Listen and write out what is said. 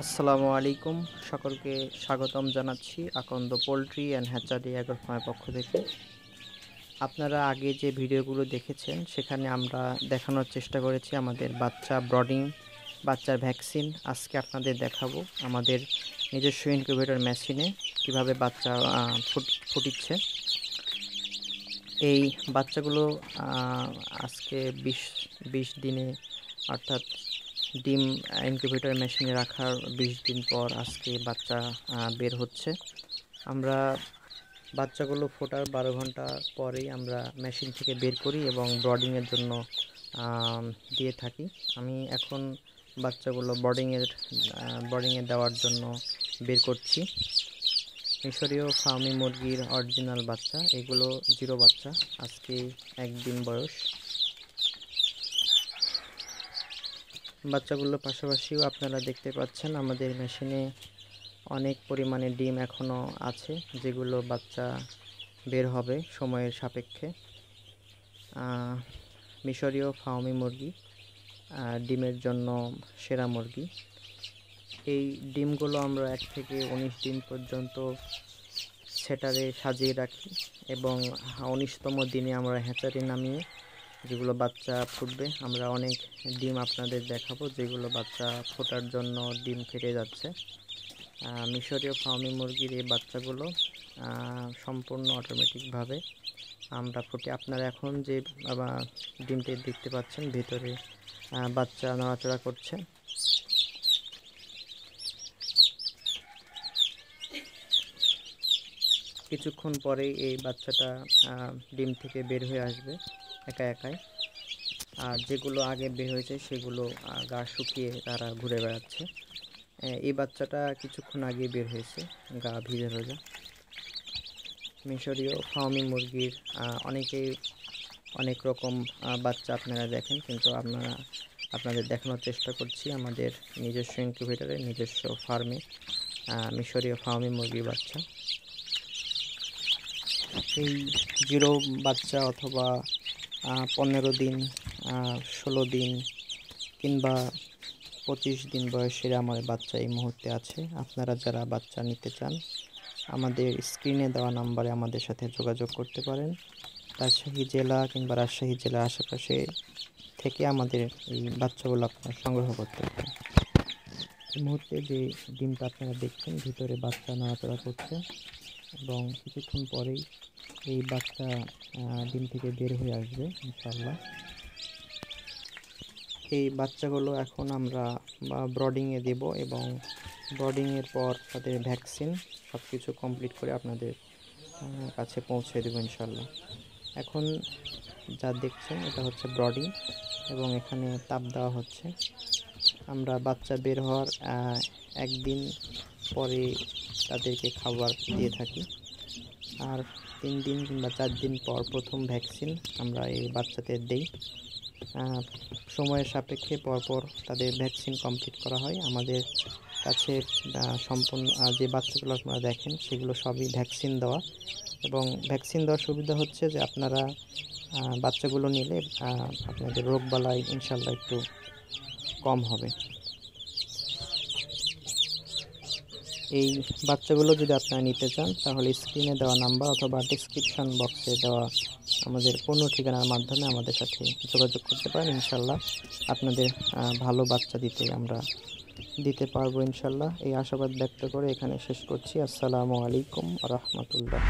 আসসালামু আলাইকুম। সকলকে স্বাগতম জানাচ্ছি আকন্দ পোল্ট্রি অ্যান্ড হ্যাচারি এগ্রো ফার্মের পক্ষ থেকে। আপনারা আগে যে ভিডিওগুলো দেখেছেন সেখানে আমরা দেখানোর চেষ্টা করেছি আমাদের বাচ্চা ব্রডিং, বাচ্চার ভ্যাকসিন। আজকে আপনাদের দেখাবো আমাদের নিজস্ব ইনকিউবেটর মেশিনে কিভাবে বাচ্চা ফুটিচ্ছে। এই বাচ্চাগুলো আজকে 20 দিনে, অর্থাৎ ডিম ইনকিউবেটর মেশিনে রাখার 20 দিন পর আজকে বাচ্চা বের হচ্ছে। আমরা বাচ্চাগুলো ফোটার 12 ঘন্টা পরেই আমরা মেশিন থেকে বের করি এবং ব্রডিংয়ের জন্য দিয়ে থাকি। আমি এখন বাচ্চাগুলো ব্রডিংয়ে দেওয়ার জন্য বের করছি। মিশরীয় ফার্মি মুরগির অরিজিনাল বাচ্চা, এগুলো 0 বাচ্চা, আজকে 1 দিন বয়স। বাচ্চাগুলোর পাশাপাশিও আপনারা দেখতে পাচ্ছেন আমাদের মেশিনে অনেক পরিমাণে ডিম এখনও আছে, যেগুলো বাচ্চা বের হবে সময়ের সাপেক্ষে। মিশরীয় ফার্মি মুরগি ডিমের জন্য সেরা মুরগি। এই ডিমগুলো আমরা 1 থেকে 19 দিন পর্যন্ত সেটারে সাজিয়ে রাখি এবং 19তম দিনে আমরা হ্যাচারি নামিয়ে যেগুলো বাচ্চা ফুটবে, আমরা অনেক ডিম আপনাদের দেখাবো যেগুলো বাচ্চা ফোটার জন্য ডিম ফেটে যাচ্ছে। মিশরীয় ফার্মি মুরগির এই বাচ্চাগুলো সম্পূর্ণ অটোমেটিকভাবে আমরা ফুটে, আপনারা এখন যে ডিমটি দেখতে পাচ্ছেন ভিতরে বাচ্চা নড়াচড়া করছে। কিছুক্ষণ পরেই এই বাচ্চাটা ডিম থেকে বের হয়ে আসবে একা একাই। আর যেগুলো আগে বের হয়েছে সেগুলো গা শুকিয়ে তারা ঘুরে বেড়াচ্ছে। এই বাচ্চাটা কিছুক্ষণ আগে বের হয়েছে, গা ভিজে ভেজা। মিশরীয় ফার্মি মুরগির অনেক রকম বাচ্চা আপনারা দেখেন, কিন্তু আপনাদের দেখানোর চেষ্টা করছি আমাদের নিজস্ব ইনকিউবেটরে, নিজস্ব ফার্মে মিশরীয় ফার্মি মুরগির বাচ্চা। এই 0 বাচ্চা অথবা 15 দিন, 16 দিন কিংবা 25 দিন বয়সের আমার বাচ্চা এই মুহূর্তে আছে। আপনারা যারা বাচ্চা নিতে চান আমাদের স্ক্রিনে দেওয়া নাম্বারে আমাদের সাথে যোগাযোগ করতে পারেন। রাজশাহী জেলা কিংবা রাজশাহী জেলার আশেপাশে থেকে আমাদের এই বাচ্চাগুলো আপনারা সংগ্রহ করতে পারেন। এই মুহূর্তে যে ডিমটা আপনারা দেখছেন ভিতরে বাচ্চা নড়াচড়া করছে এবং কিছুক্ষণ পরেই এই বাচ্চা ডিম থেকে বের হয়ে আসবে ইনশাআল্লাহ। এই বাচ্চাগুলো এখন আমরা ব্রডিংয়ে দেব এবং ব্রডিংয়ের পর তাদের ভ্যাকসিন সব কিছু কমপ্লিট করে আপনাদের কাছে পৌঁছে দেব ইনশাআল্লাহ। এখন যা দেখছেন এটা হচ্ছে ব্রডিং এবং এখানে তাপ দেওয়া হচ্ছে। আমরা বাচ্চা বের হওয়ার 1 দিন পরে তাদেরকে খাবার দিয়ে থাকি, আর 3 দিন কিংবা 4 দিন পর প্রথম ভ্যাকসিন আমরা এই বাচ্চাদের দেই। সময়ের সাপেক্ষে পরপর তাদের ভ্যাকসিন কমপ্লিট করা হয়। আমাদের কাছে সম্পূর্ণ যে বাচ্চাগুলো আপনারা দেখেন সেগুলো সবই ভ্যাকসিন দেওয়া, এবং ভ্যাকসিন দেওয়ার সুবিধা হচ্ছে যে আপনারা বাচ্চাগুলো নিলে আপনাদের রোগবালাই ইনশাল্লাহ একটু কম হবে। এই বাচ্চাগুলো যদি আপনারা নিতে চান তাহলে স্ক্রিনে দেওয়া নাম্বার অথবা ডেসক্রিপশন বক্সে দেওয়া আমাদের পূর্ণ ঠিকানার মাধ্যমে আমাদের সাথে যোগাযোগ করতে পারেন। ইনশাল্লাহ আপনাদের ভালো বাচ্চা দিতে পারবো ইনশাল্লাহ। এই আশাবাদ ব্যক্ত করে এখানে শেষ করছি। আসসালামু আলাইকুম ওয়া রাহমাতুল্লাহ।